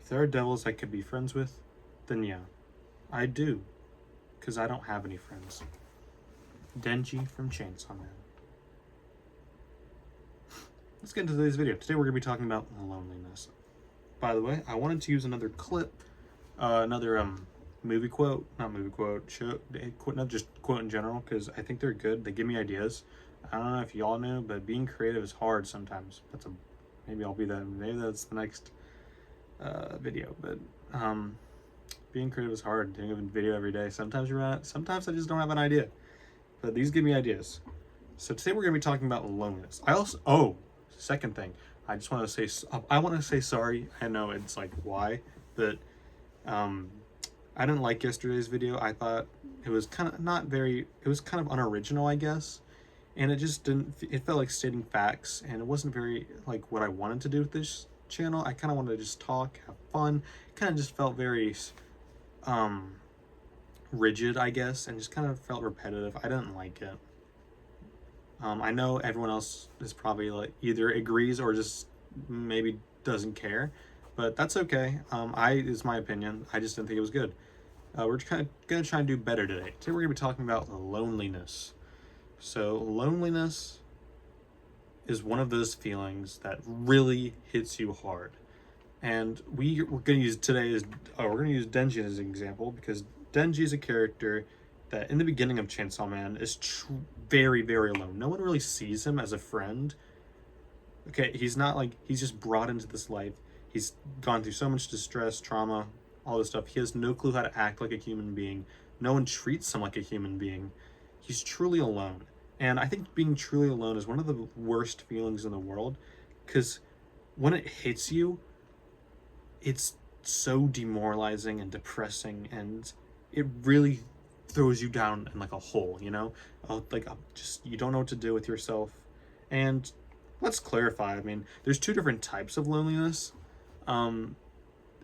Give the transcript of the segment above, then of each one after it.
If there are devils I could be friends with, then yeah, I do, because I don't have any friends. Denji from Chainsaw Man. Let's get into today's video. Today we're going to be talking about loneliness. By the way, I wanted to use another clip, another movie quote, not movie quote, show, not just quote in general, because I think they're good. They give me ideas. I don't know if y'all know, but being creative is hard sometimes. Maybe I'll be that. Maybe that's the next video. But being creative is hard. Doing a video every day. Sometimes Sometimes I just don't have an idea. But these give me ideas. So today we're going to be talking about loneliness. Second thing, I just want to say sorry. I know it's like, why? But I didn't like yesterday's video. I thought it was kind of unoriginal, I guess. And it just it felt like stating facts, and it wasn't very like what I wanted to do with this channel. I kind of wanted to just talk, have fun. Kind of just felt very rigid, I guess, and just kind of felt repetitive. I didn't like it. I know everyone else is probably like either agrees or just maybe doesn't care, but that's okay. It's my opinion. I just didn't think it was good. We're kind of gonna try and do better today. Today we're gonna be talking about loneliness. So loneliness is one of those feelings that really hits you hard, and we're gonna use Denji as an example, because Denji is a character that in the beginning of Chainsaw Man is very, very alone. No one really sees him as a friend. Okay, he's just brought into this life. He's gone through so much distress, trauma, all this stuff. He has no clue how to act like a human being. No one treats him like a human being. He's truly alone. And I think being truly alone is one of the worst feelings in the world, because when it hits you, it's so demoralizing and depressing, and it really throws you down in like a hole, you know? You don't know what to do with yourself. And let's clarify, I mean, there's two different types of loneliness, in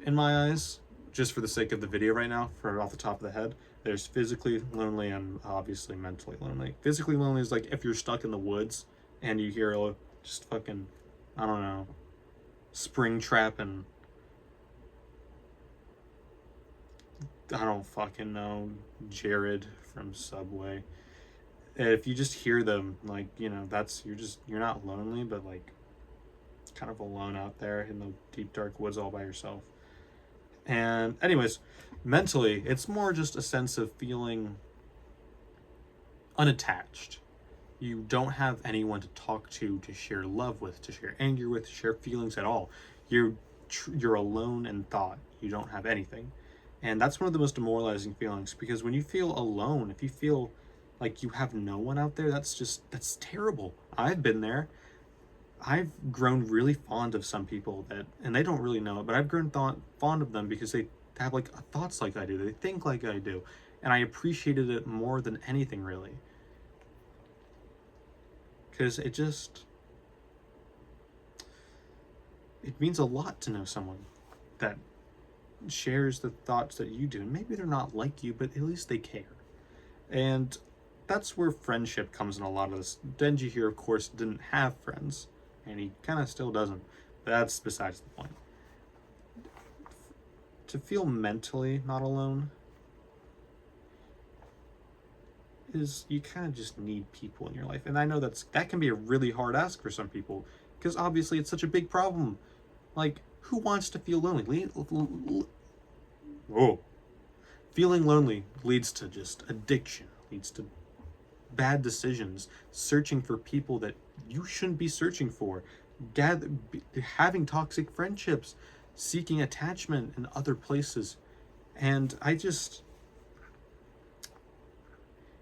my eyes, just for the sake of the video right now, for off the top of the head. There's physically lonely and obviously mentally lonely. Physically lonely is like if you're stuck in the woods and you hear just fucking, I don't know, Springtrap and I don't fucking know, Jared from Subway. If you just hear them, like, you know, you're not lonely, but like kind of alone out there in the deep dark woods all by yourself. And anyways, mentally, it's more just a sense of feeling unattached. You don't have anyone to talk to share love with, to share anger with, to share feelings at all. You're alone in thought. You don't have anything. And that's one of the most demoralizing feelings, because when you feel alone, if you feel like you have no one out there, that's terrible. I've been there. I've grown really fond of some people and they don't really know it, but I've grown fond of them because they have like thoughts like I do. They think like I do. And I appreciated it more than anything, really. Because it means a lot to know someone that shares the thoughts that you do. And maybe they're not like you, but at least they care. And that's where friendship comes in a lot of this. Denji here, of course, didn't have friends. And he kind of still doesn't. But that's besides the point. To feel mentally not alone is you kind of just need people in your life. And I know that can be a really hard ask for some people, because obviously it's such a big problem. Like, who wants to feel lonely? Feeling lonely leads to just addiction, leads to bad decisions, searching for people that you shouldn't be searching for, having toxic friendships, seeking attachment in other places. And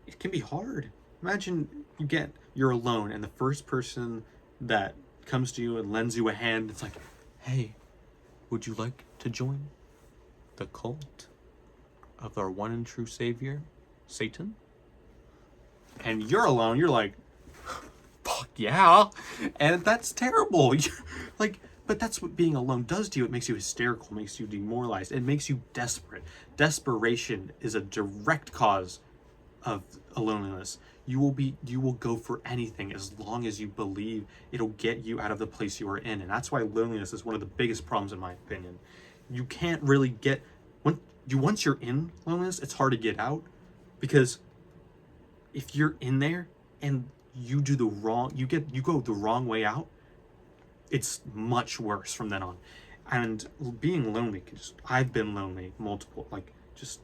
it can be hard. Imagine you're alone, and the first person that comes to you and lends you a hand, it's like, hey, would you like to join the cult of our one and true savior, Satan? And you're alone, you're like, fuck yeah. And that's terrible. But that's what being alone does to you. It makes you hysterical, makes you demoralized, it makes you desperate. Desperation is a direct cause of loneliness. You will go for anything as long as you believe it'll get you out of the place you are in. And that's why loneliness is one of the biggest problems, in my opinion. you can't really get, once you're in loneliness, it's hard to get out, because if you're in there and you do the wrong, you go the wrong way out, it's much worse from then on. And being lonely, because I've been lonely multiple, like, just,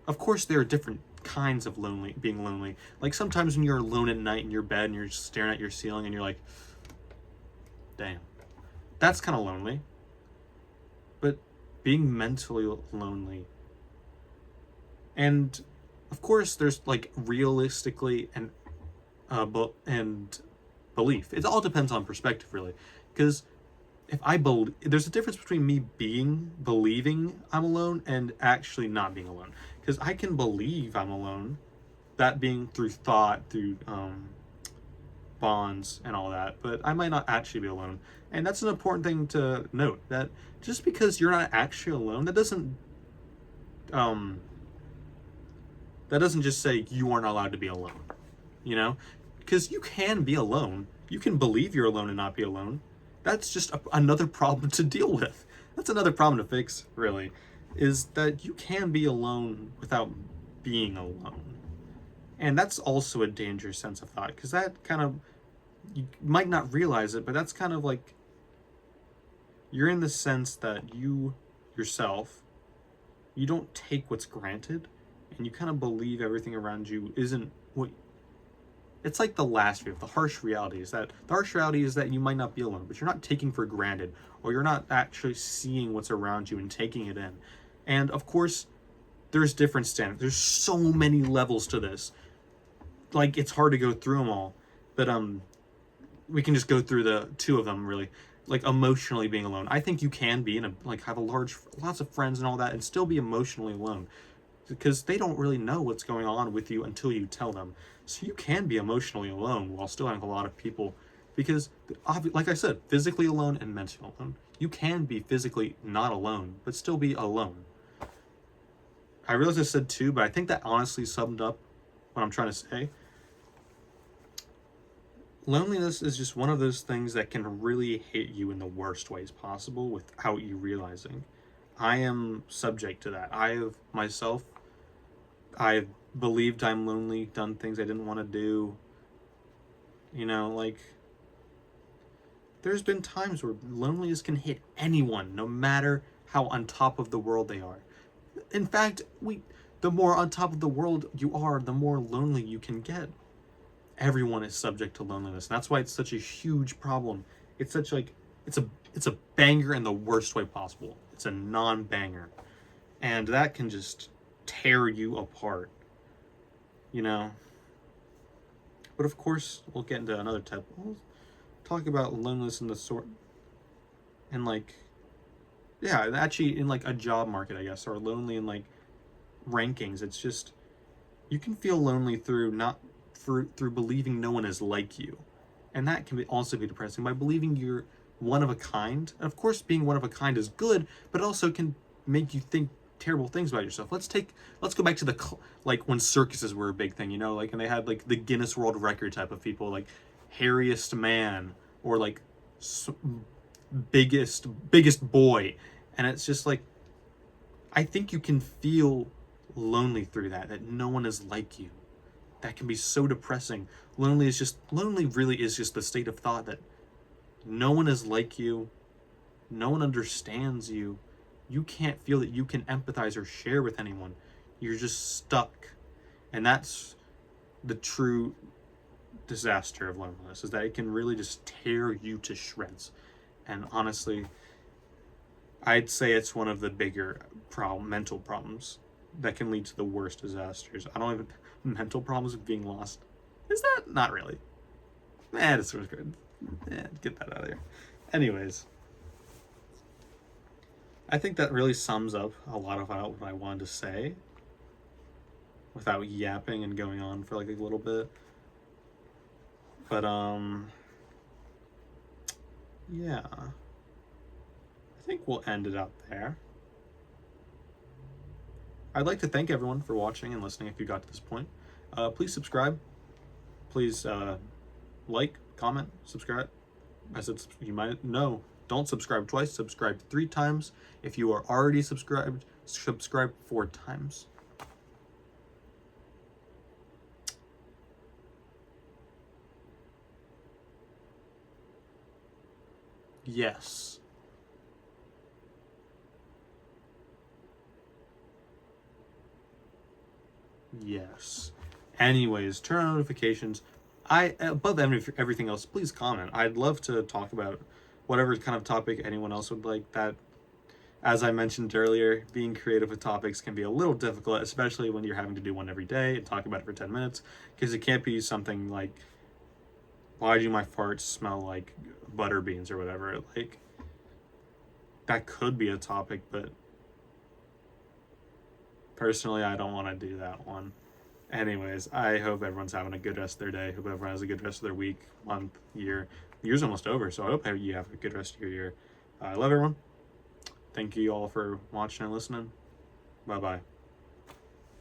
of course there are different kinds of being lonely. Like sometimes when you're alone at night in your bed and you're just staring at your ceiling and you're like, damn, that's kind of lonely. But being mentally lonely, and of course there's like realistically and belief. It all depends on perspective, really, because if I believe, there's a difference between me believing I'm alone and actually not being alone. Because I can believe I'm alone, that being through thought, through bonds and all that, but I might not actually be alone. And that's an important thing to note, that just because you're not actually alone, that doesn't just say you aren't allowed to be alone, you know? Because you can be alone. You can believe you're alone and not be alone. That's just another problem to deal with. That's another problem to fix, really, is that you can be alone without being alone. And that's also a dangerous sense of thought, because that kind of, you might not realize it, but that's kind of like, you're in the sense that you yourself, you don't take what's granted, and you kind of believe everything around you isn't what. It's like the last view. The harsh reality is that you might not be alone, but you're not taking for granted, or you're not actually seeing what's around you and taking it in. And of course, there's different standards. There's so many levels to this. Like, it's hard to go through them all, but we can just go through the two of them, really. Like, emotionally being alone. I think you can be have lots of friends and all that, and still be emotionally alone, because they don't really know what's going on with you until you tell them. So you can be emotionally alone while still having a lot of people, because, like I said, physically alone and mentally alone. You can be physically not alone, but still be alone. I realize I said two, but I think that honestly summed up what I'm trying to say. Loneliness is just one of those things that can really hit you in the worst ways possible without you realizing. I am subject to that. I've believed I'm lonely, done things I didn't want to do. You know, like, there's been times where loneliness can hit anyone, no matter how on top of the world they are. In fact, the more on top of the world you are, the more lonely you can get. Everyone is subject to loneliness. And that's why it's such a huge problem. It's such like, it's a banger in the worst way possible. It's a non-banger. And that can just tear you apart, you know. But of course, we'll get into another type. We'll talk about loneliness in the sort, and like, yeah, actually in like a job market, I guess, or lonely in like rankings. It's just, you can feel lonely through believing no one is like you, and that can also be depressing, by believing you're one of a kind. And of course, being one of a kind is good, but it also can make you think terrible things about yourself. Let's go back to like when circuses were a big thing, you know, like, and they had like the Guinness World Record type of people, like hairiest man, or like biggest boy. And it's just like, I think you can feel lonely through that no one is like you. That can be so depressing. Lonely really is just the state of thought that no one is like you, no one understands you. You can't feel that you can empathize or share with anyone. You're just stuck. And that's the true disaster of loneliness, is that it can really just tear you to shreds. And honestly, I'd say it's one of the bigger mental problems that can lead to the worst disasters. Mental problems of being lost. Is that? Not really. It's sort of good. Get that out of there. Anyways, I think that really sums up a lot of what I wanted to say, without yapping and going on for like a little bit. But yeah, I think we'll end it up there. I'd like to thank everyone for watching and listening if you got to this point. Please subscribe. Please like, comment, subscribe. I said, you might know, Don't subscribe twice, subscribe 3 times. If you are already subscribed, subscribe 4 times. Yes. Yes. Anyways, turn on notifications. Above everything else, please comment. I'd love to talk about whatever kind of topic anyone else would like. That, as I mentioned earlier, being creative with topics can be a little difficult, especially when you're having to do one every day and talk about it for 10 minutes, because it can't be something like, why do my farts smell like butter beans or whatever? Like, that could be a topic, but personally, I don't want to do that one. Anyways, I hope everyone's having a good rest of their day. Hope everyone has a good rest of their week, month, year. The year's almost over, so I hope you have a good rest of your year. I love everyone. Thank you all for watching and listening. Bye bye.